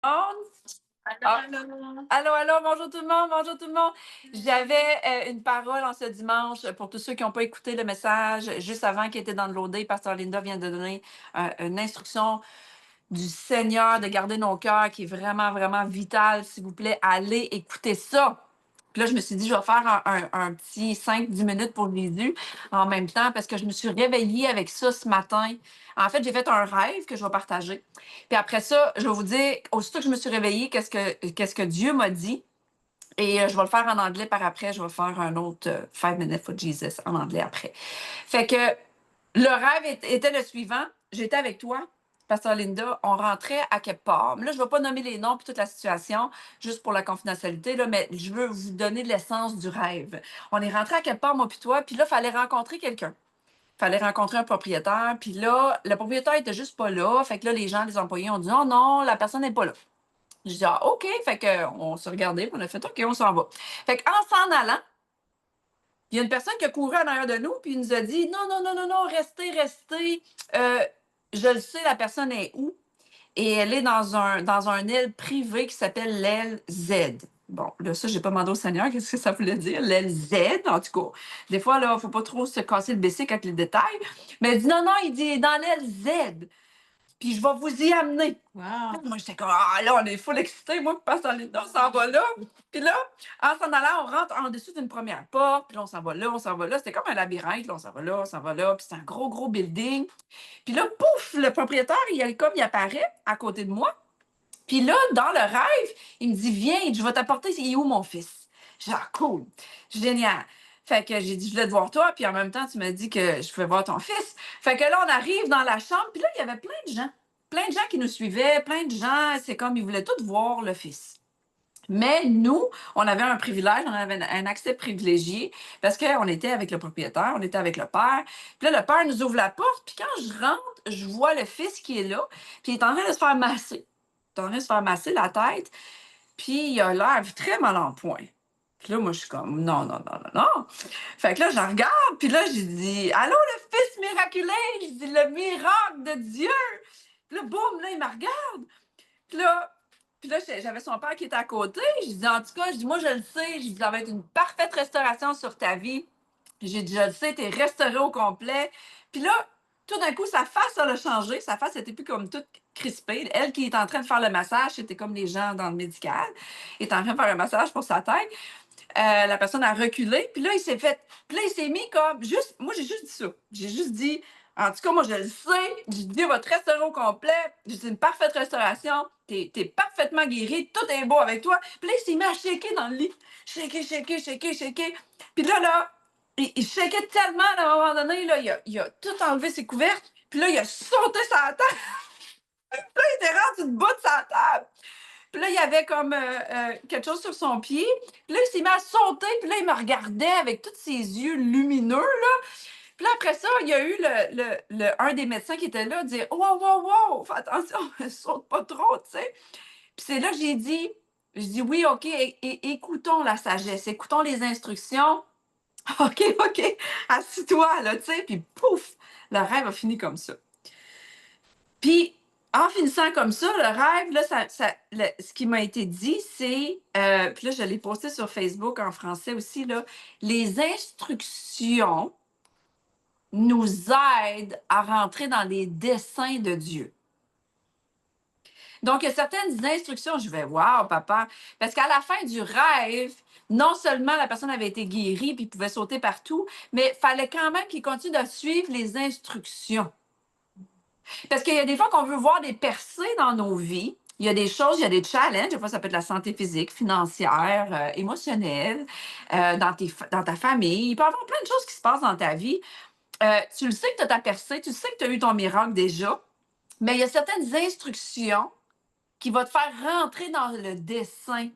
Ah, allô, allô, bonjour tout le monde, bonjour tout le monde. J'avais une parole en ce dimanche pour tous ceux qui n'ont pas écouté le message juste avant qui était downloadé. Pasteur Linda vient de donner une instruction du Seigneur de garder nos cœurs qui est vraiment, vraiment vitale. S'il vous plaît, allez écouter ça. Puis là, je me suis dit, je vais faire un petit 5-10 minutes pour Jésus en même temps parce que je me suis réveillée avec ça ce matin. En fait, j'ai fait un rêve que je vais partager. Puis après ça, je vais vous dire, aussitôt que je me suis réveillée, qu'est-ce que Dieu m'a dit. Et je vais le faire en anglais par après. Je vais faire un autre 5 minutes for Jesus en anglais après. Fait que le rêve était le suivant. J'étais avec toi, Pasteur Linda. On rentrait à quelque part. Mais là, je ne vais pas nommer les noms et toute la situation, juste pour la confidentialité, là, mais je veux vous donner l'essence du rêve. On est rentré à quelque part, moi puis toi, puis là, il fallait rencontrer quelqu'un. Il fallait rencontrer un propriétaire. Puis là, le propriétaire était juste pas là. Fait que là, les gens, les employés ont dit, oh non, la personne n'est pas là. Je dis, ah, OK. Fait qu'on s'est regardé, puis on a fait, OK, on s'en va. Fait qu'en s'en allant, il y a une personne qui a couru en arrière de nous, puis il nous a dit, non, non, non, non, non, restez, restez. Euh, je le sais, la personne est où? Et elle est dans un aile privée qui s'appelle l'aile Z. Bon, là, ça, j'ai pas demandé au Seigneur qu'est-ce que ça voulait dire, l'aile Z, en tout cas. Des fois, là, faut pas trop se casser le bicycle avec les détails. Mais il dit, non, non, il dit, dans l'aile Z. Puis je vais vous y amener. Wow. Moi, j'étais comme, ah là, on est full excités. Moi, qui passe dans les deux, on s'en va là. Puis là, en s'en allant, on rentre en dessous d'une première porte. Puis là, on s'en va là, on s'en va là. C'était comme un labyrinthe. Là, on s'en va là, on s'en va là. Puis c'est un gros, gros building. Puis là, pouf, le propriétaire, il apparaît à côté de moi. Puis là, dans le rêve, il me dit, viens, je vais t'apporter, il est où mon fils? J'ai dit, ah, cool, génial. Fait que j'ai dit, je voulais te voir toi, puis en même temps, tu m'as dit que je pouvais voir ton fils. Fait que là, on arrive dans la chambre, puis là, il y avait plein de gens qui nous suivaient, plein de gens, c'est comme, ils voulaient tous voir le fils. Mais nous, on avait un privilège, on avait un accès privilégié parce qu'on était avec le propriétaire, on était avec le père. Puis là, le père nous ouvre la porte, puis quand je rentre, je vois le fils qui est là, puis il est en train de se faire masser. Il est en train de se faire masser la tête, puis il a l'air très mal en point. Puis là, moi, je suis comme, non, non, non, non, non. Fait que là, je regarde, puis là, j'ai dit, allô, le fils miraculé? Je dis, le miracle de Dieu. Puis là, boum, là, il me regarde. Puis là, j'avais son père qui était à côté. Je dis, en tout cas, je dis, moi, je le sais. Je dis, ça va être une parfaite restauration sur ta vie. J'ai dit, je le sais, t'es restauré au complet. Puis là, tout d'un coup, sa face, elle a changé. Sa face était plus comme toute crispée. Elle qui est en train de faire le massage, c'était comme les gens dans le médical. Elle est en train de faire un massage pour sa tête. La personne a reculé. Puis là, Puis là, il s'est mis comme. Juste. Moi, j'ai juste dit ça. J'ai juste dit. En tout cas, moi, je le sais. J'ai dit, votre restaurant au complet. C'est une parfaite restauration. T'es parfaitement guéri. Tout est beau avec toi. Puis là, il s'est mis à shaker dans le lit. Shaker, shaker, shaker, shaker. Puis là, il shakeait tellement à un moment donné. Là, il a tout enlevé ses couvertes. Puis là, il a sauté sa table. Puis là, il était rendu debout de sa table. Puis là, il y avait comme quelque chose sur son pied. Puis là, il s'est mis à sauter. Puis là, il me regardait avec tous ses yeux lumineux, là. Puis là, après ça, il y a eu un des médecins qui était là, dire, wow, wow, wow, fais attention, ne saute pas trop, tu sais. Puis c'est là que je dis, oui, OK, écoutons la sagesse, écoutons les instructions. OK, OK, assis-toi, là, tu sais. Puis pouf, le rêve a fini comme ça. Puis, en finissant comme ça, le rêve, là, ce qui m'a été dit, c'est, puis là, je l'ai posté sur Facebook en français aussi, là, les instructions nous aident à rentrer dans les desseins de Dieu. Donc, il y a certaines instructions, je vais voir, papa, parce qu'à la fin du rêve, non seulement la personne avait été guérie puis pouvait sauter partout, mais il fallait quand même qu'il continue de suivre les instructions. Parce qu'il y a des fois qu'on veut voir des percées dans nos vies. Il y a des choses, il y a des challenges. Des fois, ça peut être la santé physique, financière, émotionnelle, dans ta famille. Il peut y avoir plein de choses qui se passent dans ta vie. Tu le sais que tu as ta percée, tu sais que tu as eu ton miracle déjà, mais il y a certaines instructions qui vont te faire rentrer dans le dessein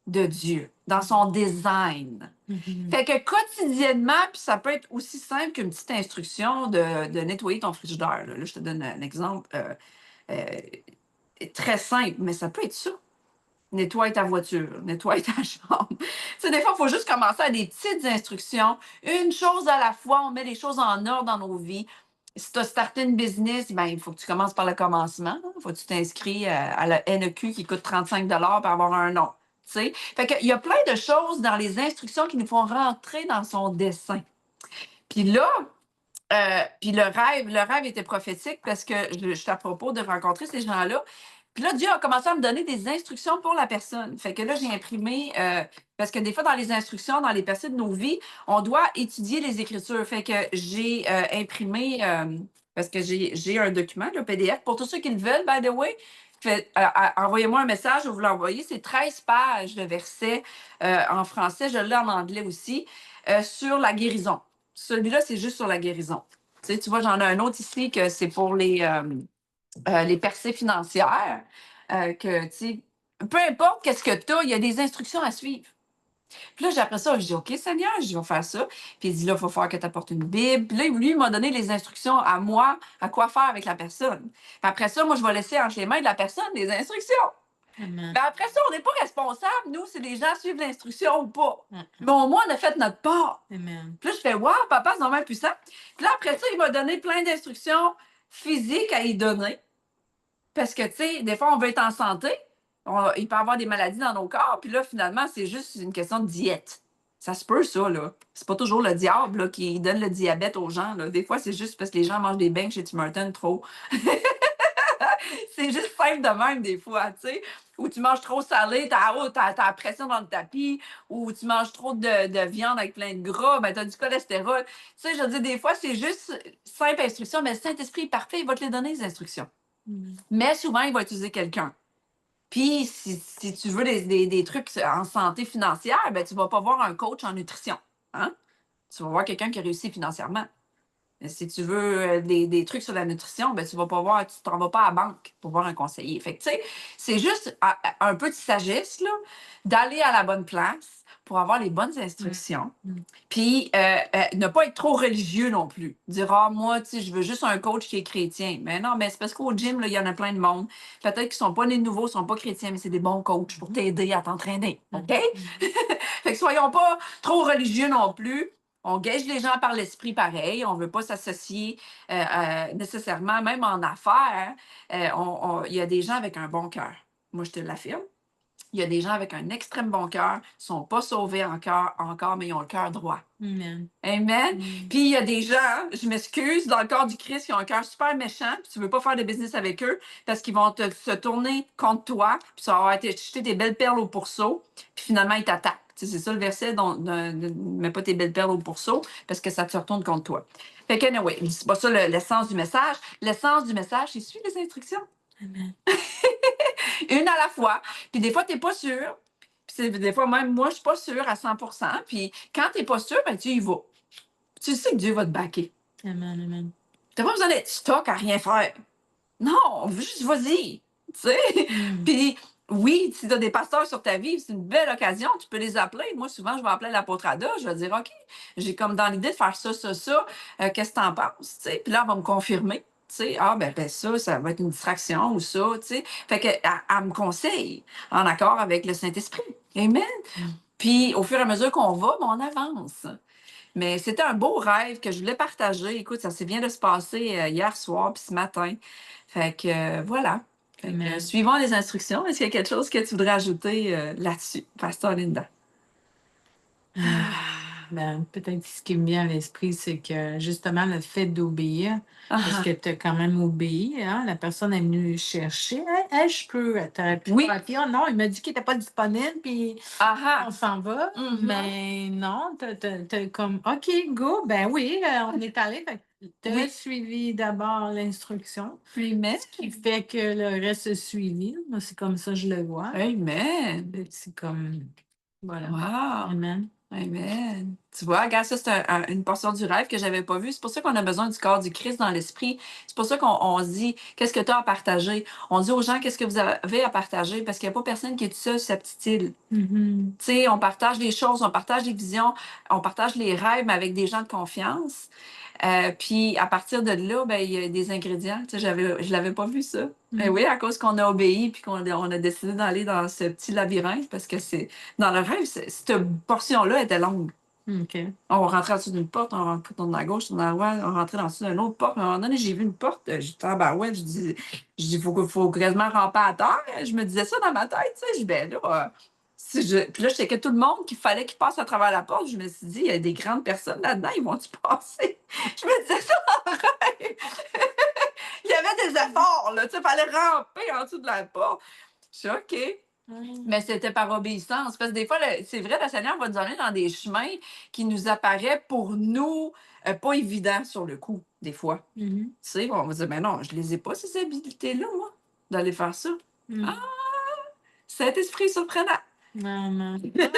de Dieu, dans son design. Fait que quotidiennement, puis ça peut être aussi simple qu'une petite instruction de nettoyer ton frigidaire. Là, je te donne un exemple euh, très simple, mais ça peut être ça. Nettoie ta voiture, nettoie ta chambre. Tu sais, des fois, il faut juste commencer à des petites instructions. Une chose à la fois, on met les choses en ordre dans nos vies. Si tu as starté une business, ben, il faut que tu commences par le commencement. Il faut que tu t'inscris à la NEQ qui coûte 35 pour avoir un nom. Tu sais? Fait qu'il y a plein de choses dans les instructions qui nous font rentrer dans son dessin. Puis là, puis le rêve était prophétique parce que j'étais à propos de rencontrer ces gens-là. Puis là, Dieu a commencé à me donner des instructions pour la personne. Fait que là, j'ai imprimé, parce que des fois, dans les instructions, dans les percées de nos vies, on doit étudier les Écritures. Fait que j'ai imprimé, parce que j'ai un document, le PDF, pour tous ceux qui le veulent, by the way. Envoyez-moi un message, je vais vous l'envoyer. C'est 13 pages de versets en français, je l'ai en anglais aussi, sur la guérison. Celui-là, c'est juste sur la guérison. Tu vois, j'en ai un autre ici que c'est pour les percées financières. Que, tu sais, peu importe qu'est-ce que tu as, il y a des instructions à suivre. Puis là, après ça, je dis, OK, Seigneur, je vais faire ça. Puis il dit, là, il faut faire que tu apportes une Bible. Puis là, lui, il m'a donné les instructions à moi, à quoi faire avec la personne. Puis après ça, moi, je vais laisser entre les mains de la personne les instructions. Amen. Ben après ça, on n'est pas responsable, nous, si les gens suivent l'instruction ou pas. Mhm. Mais au moins, on a fait notre part. Amen. Puis là, je fais, wow, papa, c'est vraiment puissant. Puis là, après ça, il m'a donné plein d'instructions physiques à y donner. Parce que, tu sais, des fois, on veut être en santé. Il peut y avoir des maladies dans nos corps. Puis là, finalement, c'est juste une question de diète. Ça se peut, ça, là. C'est pas toujours le diable là, qui donne le diabète aux gens. Là. Des fois, c'est juste parce que les gens mangent des beignes chez Tim Hortons trop. C'est juste simple de même, des fois, tu sais. Ou tu manges trop salé, t'as la pression dans le tapis. Ou tu manges trop de viande avec plein de gras, ben t'as du cholestérol. Tu sais, je veux dire, des fois, c'est juste simple instruction, mais le Saint-Esprit est parfait, il va te les donner, les instructions. Mais souvent, il va utiliser quelqu'un. Puis, si tu veux des trucs en santé financière, ben, tu ne vas pas voir un coach en nutrition. Hein? Tu vas voir quelqu'un qui a réussi financièrement. Mais si tu veux des trucs sur la nutrition, ben, tu ne t'en vas pas à la banque pour voir un conseiller. Fait que, tu sais, c'est juste un peu de sagesse, là, d'aller à la bonne place pour avoir les bonnes instructions. Puis, ne pas être trop religieux non plus. Dire, ah, moi, tu sais, je veux juste un coach qui est chrétien. Mais non, mais c'est parce qu'au gym, là, il y en a plein de monde. Peut-être qu'ils ne sont pas nés nouveaux, ils ne sont pas chrétiens, mais c'est des bons coachs pour t'aider à t'entraîner. OK? Fait que soyons pas trop religieux non plus. On gage les gens par l'esprit pareil. On ne veut pas s'associer nécessairement, même en affaires. Il y a des gens avec un bon cœur. Moi, je te l'affirme. Il y a des gens avec un extrême bon cœur, ne sont pas sauvés encore, mais ils ont le cœur droit. Amen. Amen. Puis il y a des gens, je m'excuse, dans le corps du Christ, qui ont un cœur super méchant, puis tu ne veux pas faire de business avec eux parce qu'ils vont se tourner contre toi, puis ça va être jeter des belles perles au pourceau, puis finalement, ils t'attaquent. Tu sais, c'est ça le verset, ne mets pas tes belles perles au pourceau parce que ça te retourne contre toi. Fait que, anyway, c'est pas ça l'essence du message. L'essence du message, c'est suivre les instructions. Amen. Une à la fois. Puis des fois, tu n'es pas sûr. Puis des fois, même moi, je ne suis pas sûre à 100%. Puis quand tu n'es pas sûr, ben, tu y vas. Tu sais que Dieu va te baquer. Amen. Amen. Tu n'as pas besoin d'être stock à rien faire. Non, juste vas-y. Tu sais? Puis oui, si tu as des pasteurs sur ta vie, c'est une belle occasion, tu peux les appeler. Moi, souvent, je vais appeler l'apôtre Ada, je vais dire, OK, j'ai comme dans l'idée de faire ça, ça, ça. Qu'est-ce que tu en penses? Tu sais? Puis là, elle va me confirmer. Tu sais, ah, ben ça va être une distraction ou ça, tu sais. Fait qu'elle elle me conseille en accord avec le Saint-Esprit. Amen. Puis, au fur et à mesure qu'on va, ben, on avance. Mais c'était un beau rêve que je voulais partager. Écoute, ça s'est bien de se passer hier soir puis ce matin. Fait que voilà. Fait que, suivant les instructions, est-ce qu'il y a quelque chose que tu voudrais ajouter là-dessus, Pasteur Linda? Ben, peut-être ce qui me vient à l'esprit, c'est que justement le fait d'obéir, parce que tu as quand même obéi, hein? La personne est venue chercher. Hey, hey, je peux. T'aurais pu Oui. faire, oh non, il m'a dit qu'il n'était pas disponible, puis on s'en va. Mhm. Mais non, t'as comme, OK, go, ben oui, on est allé. Tu as suivi d'abord l'instruction. Amen. Ce qui fait que le reste est suivi. Moi, c'est comme ça que je le vois. Amen. C'est comme, voilà. Wow. Amen. Amen. Tu vois, regarde, ça, c'est une portion du rêve que je n'avais pas vue. C'est pour ça qu'on a besoin du corps du Christ dans l'esprit. C'est pour ça qu'on se dit, qu'est-ce que tu as à partager? On dit aux gens, qu'est-ce que vous avez à partager? Parce qu'il n'y a pas personne qui est tout seul sur sa petite île. Tu sais, on partage des choses, on partage des visions, on partage les rêves, mais avec des gens de confiance. Puis à partir de là, ben, il y a des ingrédients. Tu sais, je l'avais pas vu ça. Mais oui, à cause qu'on a obéi puis on a décidé d'aller dans ce petit labyrinthe parce que c'est dans le rêve, cette portion-là était longue. OK. On rentrait en dessous d'une porte, on tourne à gauche, tourne à droite, on rentrait en dessous d'une autre porte. À un moment donné, j'ai vu une porte, j'ai dit: «Tabarouette», je dis: «Faut quasiment ramper à terre». Je me disais ça dans ma tête, tu sais. Je dis: «Ben là, si je» puis là, je checkais tout le monde qu'il fallait qu'il passe à travers la porte. Je me suis dit: «Il y a des grandes personnes là-dedans, ils vont-tu passer?» Je me disais ça en rêve. Il y avait des efforts, là, tu sais, il fallait ramper en dessous de la porte. Je suis OK. Mais c'était par obéissance. Parce que des fois, c'est vrai, le Seigneur va nous emmener dans des chemins qui nous apparaissent pour nous pas évidents sur le coup, des fois. Mhm. Tu sais, on va dire, mais non, je les ai pas, ces habilités-là, moi, d'aller faire ça. Mm. Ah, Saint-Esprit surprenant. Maman. Ouais, ouais, ouais.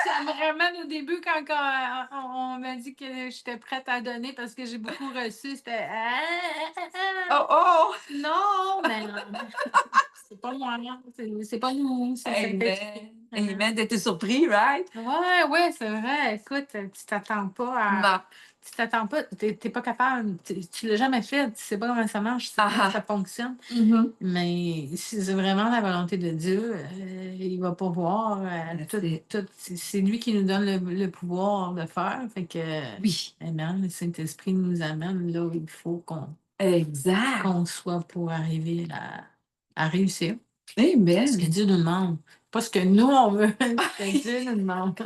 Ça me ramène au début quand on m'a dit que j'étais prête à donner parce que j'ai beaucoup reçu. C'était Oh, oh! non, mais c'est pas moi, c'est pas nous, c'est Saint-Esprit. Amen. Amen. T'étais surpris, right? Ouais, ouais, c'est vrai. Écoute, tu t'attends pas à. Non. Tu t'attends pas, t'es pas capable, tu l'as jamais fait, tu sais pas comment ça marche, tu sais pas comment ça fonctionne. Mhm. Mais si c'est vraiment la volonté de Dieu, il va pouvoir. C'est lui qui nous donne le pouvoir de faire. Fait que, Oui. amen, le Saint-Esprit nous amène là où il faut Exact. qu'on soit pour arriver à réussir. Ce Amen. que Dieu nous demande. Pas ce que nous, on veut, ce que Dieu nous demande.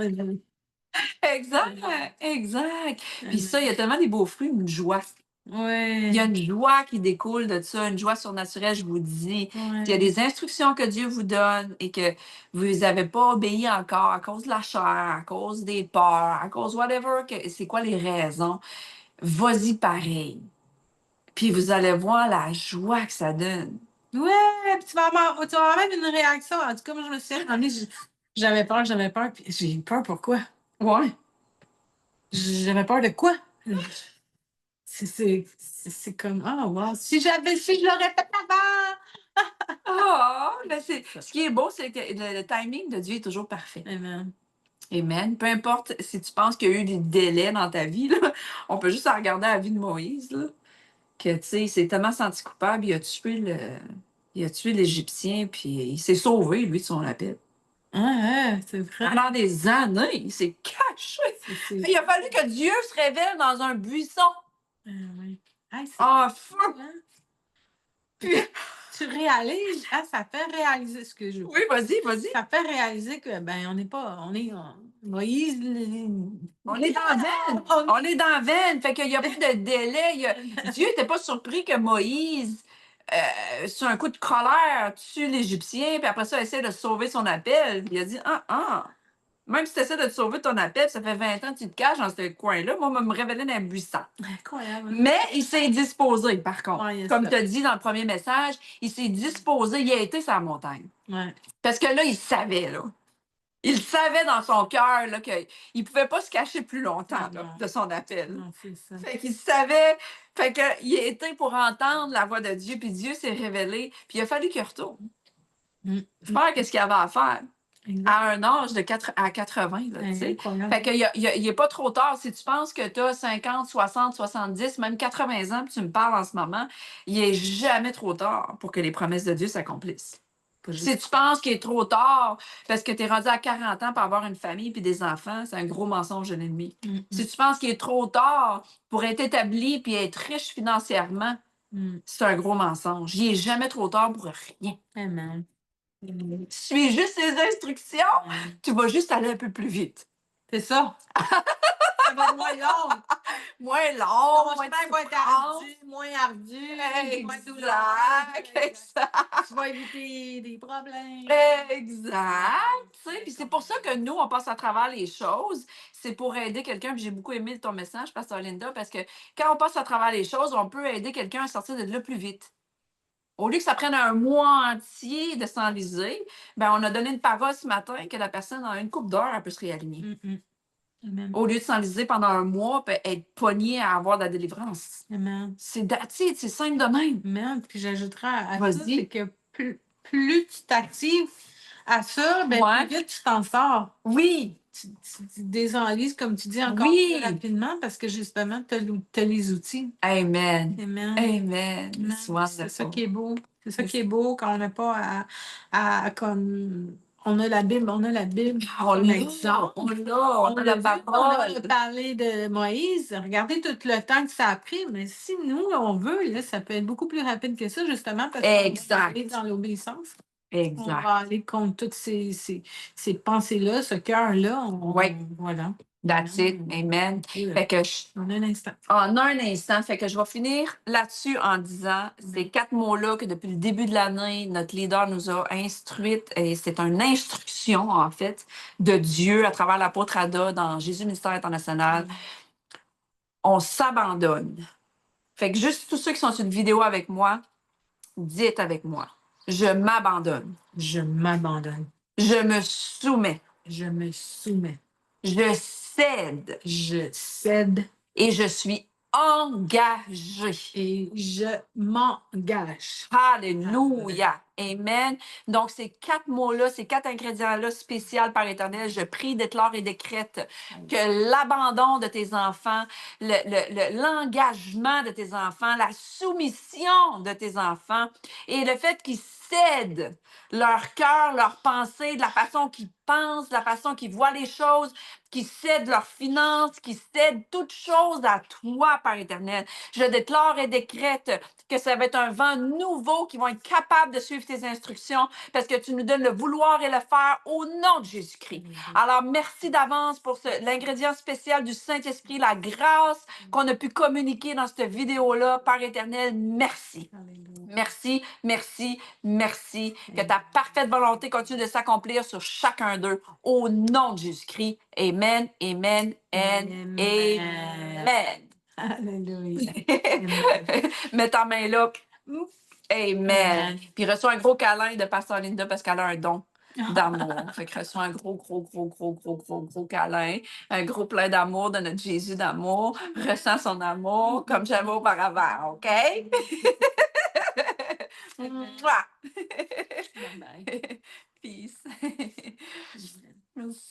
Exact. Exact. Puis ça, il y a tellement des beaux fruits, une joie. Il y a Ouais. une joie qui découle de ça, une joie surnaturelle, je vous dis. Puis il y a Ouais. des instructions que Dieu vous donne et que vous n'avez pas obéi encore à cause de la chair, à cause des peurs, à cause whatever, c'est quoi les raisons. Vas-y pareil. Puis vous allez voir la joie que ça donne. Ouais, puis tu vas avoir même une réaction. En tout cas, moi, je me souviens, à un moment donné, j'avais peur, puis j'ai eu peur pourquoi? Ouais. J'avais peur de quoi? C'est comme, ah, wow, si je l'aurais fait avant! Ah, mais ce qui est beau, c'est que le timing de Dieu est toujours parfait. Amen. Amen. Peu importe si tu penses qu'il y a eu des délais dans ta vie, là, on peut juste regarder la vie de Moïse, là, que, tu sais, il s'est tellement senti coupable, il a tué l'Égyptien, puis il s'est sauvé, lui, de son appel. Ah, ouais, c'est vrai. Pendant des années, il s'est caché. Il a fallu que Dieu se révèle dans un buisson. Ah, ouais. Hey, Ah, fou, fou! hein? Puis, Tu réalises, hein, ça fait réaliser ce que je oui, vas-y, vas-y. Ça fait réaliser que, ben, on n'est pas, Moïse, On est dans la veine. On est dans la veine. Fait qu'il n'y a pas de délai. Dieu n'était pas surpris que Moïse, sur un coup de colère, tue l'Égyptien, puis après ça, essaie de sauver son appel. Il a dit, ah, ah. Même si tu essaies de te sauver ton appel, ça fait 20 ans que tu te caches dans ce coin-là, moi, je me révéler dans un buisson. Incroyable. Mais il s'est disposé, par contre. Ouais, Comme tu as dit dans le premier message, il s'est disposé, il a été sur la montagne. Ouais. Parce que là, il savait, là. Il savait dans son cœur là, qu'il ne pouvait pas se cacher plus longtemps là, de son appel. Non, c'est ça. Fait qu'il savait, fait qu'il a été pour entendre la voix de Dieu, puis Dieu s'est révélé, puis il a fallu qu'il retourne. Faire qu'est-ce qu'il avait à faire. Exact. À un âge de 80, là, tu sais. Fait qu'il n'est pas trop tard. Si tu penses que tu as 50, 60, 70, même 80 ans, puis tu me parles en ce moment, il n'est jamais trop tard pour que les promesses de Dieu s'accomplissent. Si tu penses qu'il est trop tard parce que tu es rendu à 40 ans pour avoir une famille et des enfants, c'est un gros mensonge de l'ennemi. Si tu penses qu'il est trop tard pour être établi et être riche financièrement, c'est un gros mensonge. Il n'est jamais trop tard pour rien. Amen. Suis juste ses instructions, tu vas juste aller un peu plus vite. C'est ça. Ça va être moins long. Moins long, Ton chemin va être ardu, moins ardu, moins douloureux. Exact. Tu vas éviter des problèmes. Exact. Tu sais, puis c'est pour ça que nous, on passe à travers les choses. C'est pour aider quelqu'un. Puis j'ai beaucoup aimé ton message, Pasteur Linda, parce que quand on passe à travers les choses, on peut aider quelqu'un à sortir de là plus vite. Au lieu que ça prenne un mois entier de s'enliser, ben on a donné une parole ce matin que la personne, en une couple d'heures, elle peut se réaligner. Amen. Au lieu de s'enliser pendant un mois, puis être pognée à avoir de la délivrance. Amen. C'est simple de même. Amen. Puis j'ajouterais à ça, Vas-y. c'est que plus tu t'actives à ça, ben, Ouais. plus vite tu t'en sors. Oui. Tu désenlises, comme tu dis, encore Oui. plus rapidement parce que justement, tu as les outils. Amen. Amen. Amen. C'est ça qui est beau. C'est ça qui est beau quand on n'a pas à comme On a la Bible, on a la Bible On comme l'a, exemple. on l'a, on a l'a la vu, on a parole. parlé de Moïse. Regardez tout le temps que ça a pris, mais si nous, on veut, là, ça peut être beaucoup plus rapide que ça, justement, parce qu'on va aller Exact, dans l'obéissance. On exact. va aller contre toutes ces pensées-là, ce cœur-là. Oui, Voilà. that's it. Amen. Fait que En un instant. en un instant, fait que je vais finir là-dessus en disant ces 4 mots-là que depuis le début de l'année, notre leader nous a instruites, et c'est une instruction, en fait, de Dieu à travers l'apôtre Ada dans Jésus Ministère International. On s'abandonne. Fait que juste tous ceux qui sont sur une vidéo avec moi, dites avec moi. Je m'abandonne. Je m'abandonne. Je me soumets. Je me soumets. Je cède. Je cède. Et je suis engagé. Et je m'engage. Alléluia. Amen. Donc, ces 4 mots-là, ces 4 ingrédients-là spéciaux par l'Éternel, je prie, déclare et décrète que l'abandon de tes enfants, l'engagement de tes enfants, la soumission de tes enfants et le fait qu'ils cèdent leur cœur, leur pensée, de la façon qu'ils pensent, de la façon qu'ils voient les choses, qui cèdent leurs finances, qui cèdent toutes choses à toi, Père éternel. Je déclare et décrète que ça va être un vent nouveau qui vont être capables de suivre tes instructions parce que tu nous donnes le vouloir et le faire au nom de Jésus-Christ. Alors, merci d'avance pour l'ingrédient spécial du Saint-Esprit, la grâce qu'on a pu communiquer dans cette vidéo-là. Père éternel, merci. Merci, merci, merci. Que ta parfaite volonté continue de s'accomplir sur chacun d'eux. Au nom de Jésus-Christ. Amen, amen, and amen. Alléluia. Mets ta main là. Amen. Amen. Puis reçois un gros câlin de Pasteur Linda parce qu'elle a un don d'amour. Fait que reçois un gros câlin. Un gros plein d'amour de notre Jésus d'amour. Ressens son amour comme j'avais auparavant, OK? Mouah. Bye bye. Peace.